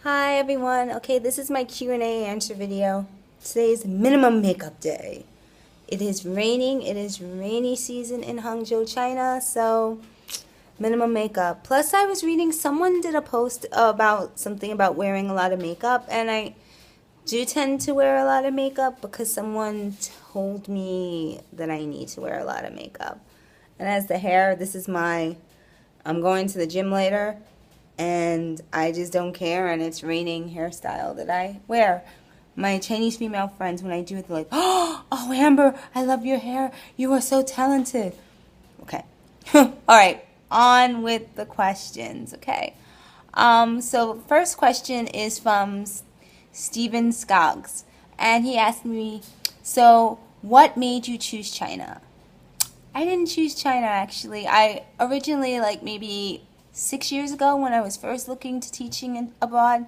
Hi everyone. Okay, this is my Q&A answer video. Today's minimum makeup day. It is raining. It is rainy season in Hangzhou, China, so minimum makeup. Plus I was reading someone did a post about something about wearing a lot of makeup, and I do tend to wear a lot of makeup because someone told me that I need to wear a lot of makeup. And as the hair, I'm going to the gym later, and I just don't care, and it's raining hairstyle that I wear. My Chinese female friends, when I do it, they're like, oh, Amber, I love your hair. You are so talented. Okay. All right, on with the questions, okay? So first question is from Steven Skoggs, and he asked me, so what made you choose China? I didn't choose China, actually. I originally, like maybe 6 years ago when I was first looking to teaching abroad,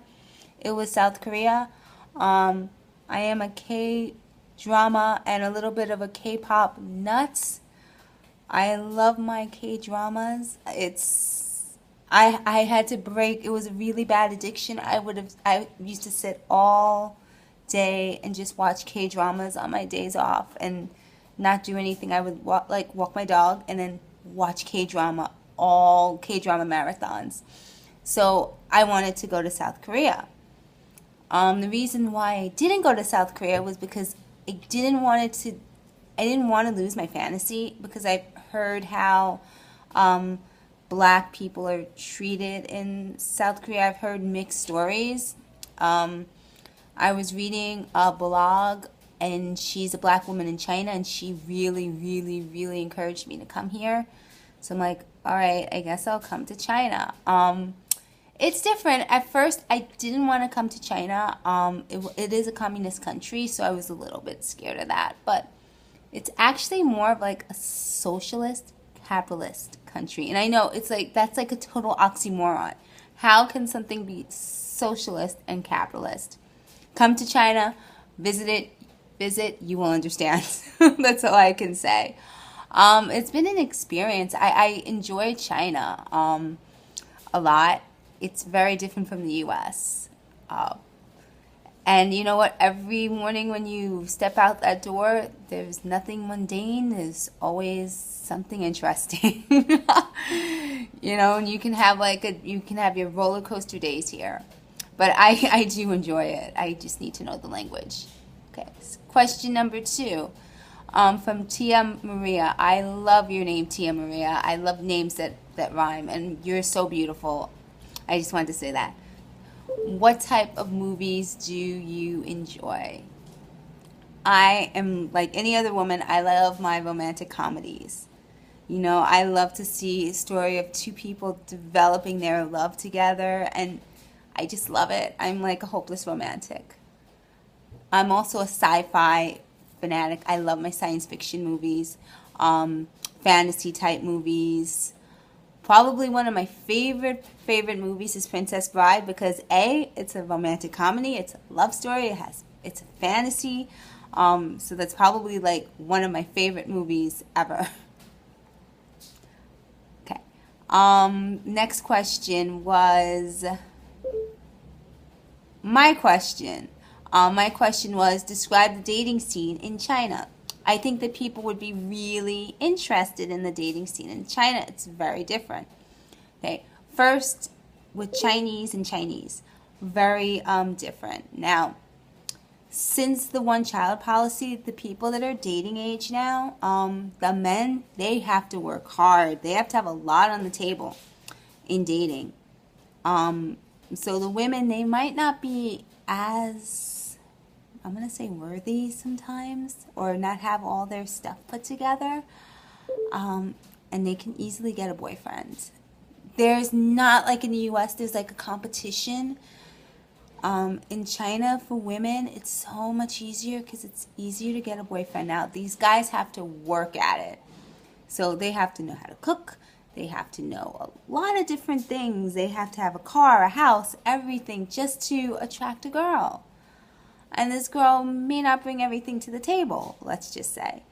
it was South Korea. I am a K-drama and a little bit of a K-pop nuts. I love my K-dramas. I had to break. It was a really bad addiction. I used to sit all day and just watch K-dramas on my days off and not do anything. I would walk my dog and then watch K-drama, all K-drama marathons. So I wanted to go to South Korea. The reason why I didn't go to South Korea was because I didn't want to lose my fantasy, because I've heard how black people are treated in South Korea. I've heard mixed stories. I was reading a blog, and she's a black woman in China, and she really, really, really encouraged me to come here. So I'm like, all right, I guess I'll come to China. It's different. At first, I didn't want to come to China. It is a communist country, so I was a little bit scared of that. But it's actually more of like a socialist, capitalist country. And I know that's like a total oxymoron. How can something be socialist and capitalist? Come to China, visit, you will understand. That's all I can say. It's been an experience. I enjoy China a lot. It's very different from the U.S. And you know what? Every morning when you step out that door, there's nothing mundane. There's always something interesting. And you can have your roller coaster days here. But I do enjoy it. I just need to know the language. Okay. So question number 2. From Tia Maria. I love your name, Tia Maria. I love names that rhyme, and you're so beautiful. I just wanted to say that. What type of movies do you enjoy? I am like any other woman. I love my romantic comedies. I love to see a story of two people developing their love together, and I just love it. I'm like a hopeless romantic. I'm also a sci-fi fanatic. I love my science fiction movies, fantasy type movies. Probably one of my favorite movies is Princess Bride, because it's a romantic comedy, it's a love story, it's a fantasy. So that's probably like one of my favorite movies ever. Okay. Next question was my question. My question was, describe the dating scene in China. I think that people would be really interested in the dating scene in China. It's very different. Okay, first with Chinese and Chinese, very different. Now, since the one-child policy, the people that are dating age now, the men, they have to work hard. They have to have a lot on the table in dating. So the women, they might not be as, I'm going to say, worthy sometimes, or not have all their stuff put together, and they can easily get a boyfriend. There's not like in the U.S., there's like a competition. In China, for women, it's so much easier because it's easier to get a boyfriend. Now, these guys have to work at it. So they have to know how to cook. They have to know a lot of different things. They have to have a car, a house, everything, just to attract a girl. And this girl may not bring everything to the table, let's just say.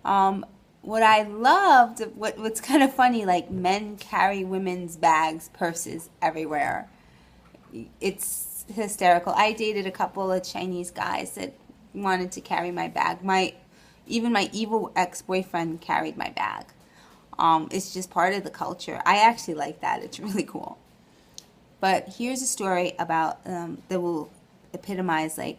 What I loved, what's kind of funny, like men carry women's bags, purses everywhere. It's hysterical. I dated a couple of Chinese guys that wanted to carry my bag. Even my evil ex-boyfriend carried my bag. It's just part of the culture. I actually like that. It's really cool. But here's a story about that will epitomize like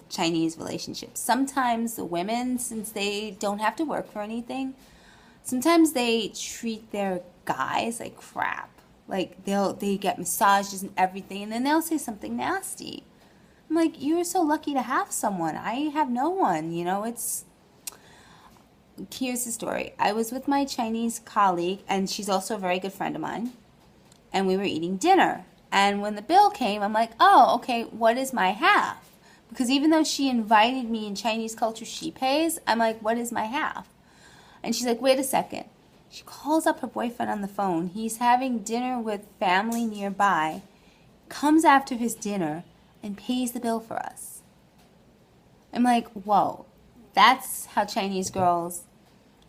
Chinese relationships. Sometimes the women, since they don't have to work for anything, sometimes they treat their guys like crap. Like they get massages and everything, and then they'll say something nasty. I'm like, you're so lucky to have someone. I have no one. Here's the story. I was with my Chinese colleague, and she's also a very good friend of mine, and we were eating dinner. And when the bill came, I'm like, oh, okay, what is my half? Because even though she invited me in Chinese culture, she pays. I'm like, what is my half? And she's like, wait a second. She calls up her boyfriend on the phone. He's having dinner with family nearby, comes after his dinner, and pays the bill for us. I'm like, whoa, that's how Chinese girls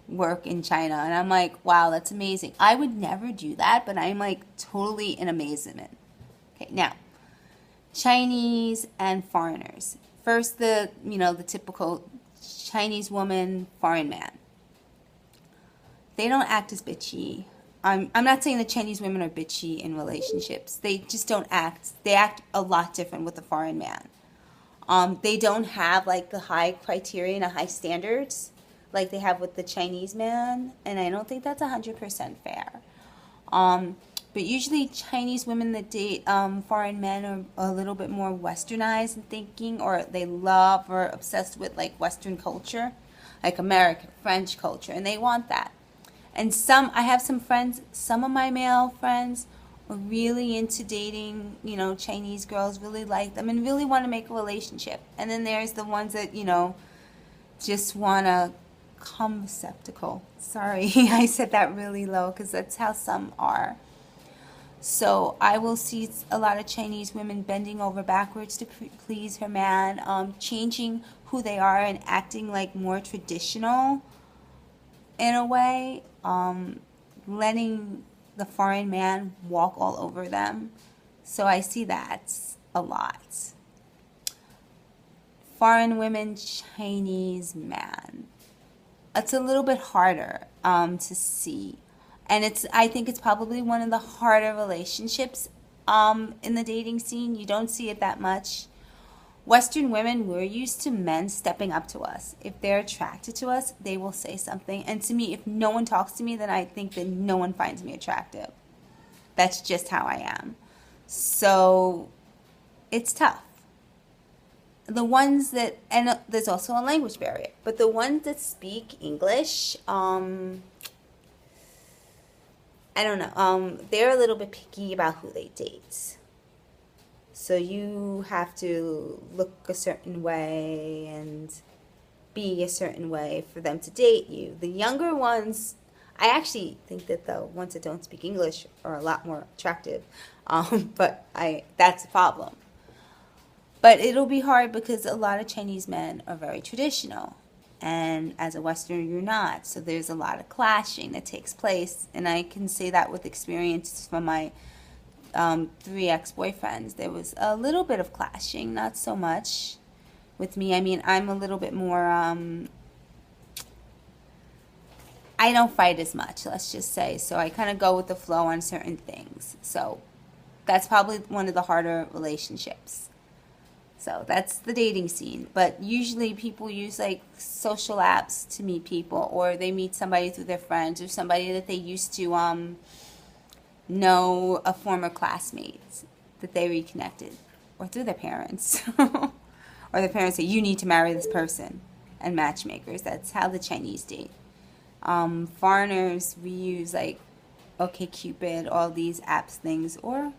work in China. And I'm like, wow, that's amazing. I would never do that, but I'm like totally in amazement. Okay, now, Chinese and foreigners. First, the typical Chinese woman, foreign man. They don't act as bitchy. I'm not saying that Chinese women are bitchy in relationships. They just don't act. They act a lot different with a foreign man. They don't have like the high criteria and high standards like they have with the Chinese man, and I don't think that's 100% fair. But usually Chinese women that date foreign men are a little bit more westernized in thinking, or they love or obsessed with like Western culture, like American, French culture, and they want that. And I have some friends, some of my male friends are really into dating, Chinese girls, really like them and really want to make a relationship. And then there's the ones that, just want to come receptacle. Sorry, I said that really low because that's how some are. So I will see a lot of Chinese women bending over backwards to please her man, changing who they are and acting like more traditional in a way, letting the foreign man walk all over them. So I see that a lot. Foreign women, Chinese man. It's a little bit harder to see. And I think it's probably one of the harder relationships in the dating scene. You don't see it that much. Western women, we're used to men stepping up to us. If they're attracted to us, they will say something. And to me, if no one talks to me, then I think that no one finds me attractive. That's just how I am. So it's tough. The ones that, and there's also a language barrier, but the ones that speak English, I don't know, they're a little bit picky about who they date. So you have to look a certain way and be a certain way for them to date you. The younger ones, I actually think that the ones that don't speak English are a lot more attractive, but that's a problem. But it'll be hard because a lot of Chinese men are very traditional, and as a Westerner, you're not. So there's a lot of clashing that takes place, and I can say that with experience from my 3 ex-boyfriends. There was a little bit of clashing, not so much with me. I mean, I'm a little bit more, I don't fight as much, let's just say. So I kind of go with the flow on certain things. So that's probably one of the harder relationships. So that's the dating scene. But usually people use like social apps to meet people, or they meet somebody through their friends, or somebody that they used to know, a former classmate that they reconnected, or through their parents. Or their parents say, you need to marry this person, and matchmakers. That's how the Chinese date. Foreigners, we use like OkCupid, all these apps things, or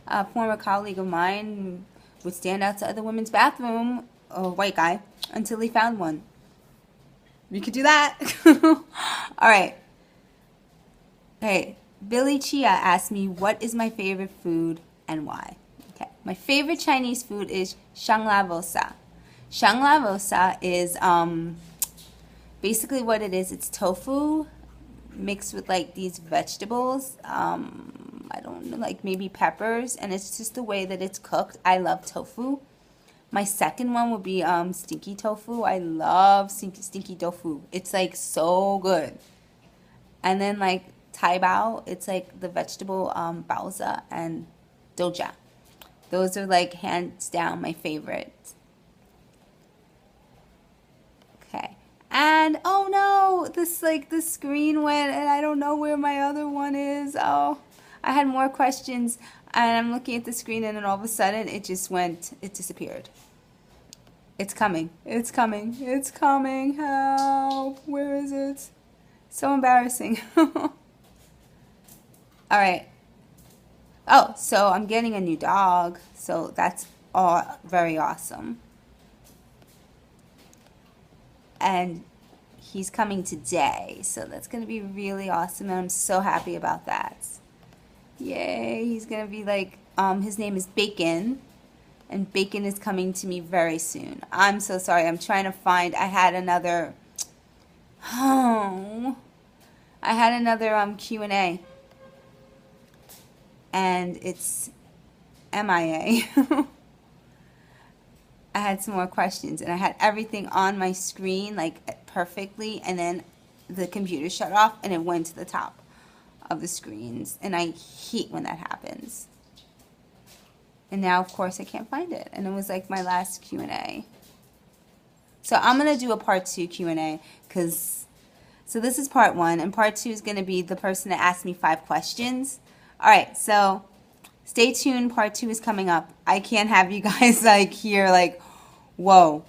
a former colleague of mine would stand outside the women's bathroom, a white guy, until he found one. We could do that. All right. Hey, Billy Chia asked me, what is my favorite food and why? Okay, my favorite Chinese food is shanglavosa. Shanglavosa is basically what it is. It's tofu mixed with like these vegetables. I don't know, like maybe peppers, and it's just the way that it's cooked. I love tofu. My second one would be stinky tofu. I love stinky tofu. It's like so good. And then like tai bao, it's like the vegetable baozi and doja. Those are like hands down my favorites. Okay. And oh no, the screen went and I don't know where my other one is. Oh, I had more questions and I'm looking at the screen and then all of a sudden it just went, it disappeared. It's coming. It's coming. It's coming. Help. Where is it? So embarrassing. All right. Oh, so I'm getting a new dog. So that's all very awesome. And he's coming today. So that's going to be really awesome. And I'm so happy about that. Yay. He's going to be like, his name is Bacon. And Bacon is coming to me very soon. I'm so sorry. I'm trying to find, I had another Q&A. And it's MIA. I had some more questions and I had everything on my screen like perfectly, and then the computer shut off and it went to the top of the screens, and I hate when that happens. And now of course I can't find it, and it was like my last Q&A. So I'm gonna do a part 2 Q&A so this is part 1, and part 2 is gonna be the person that asked me 5 questions. Alright, so stay tuned, part 2 is coming up. I can't have you guys like here like, whoa,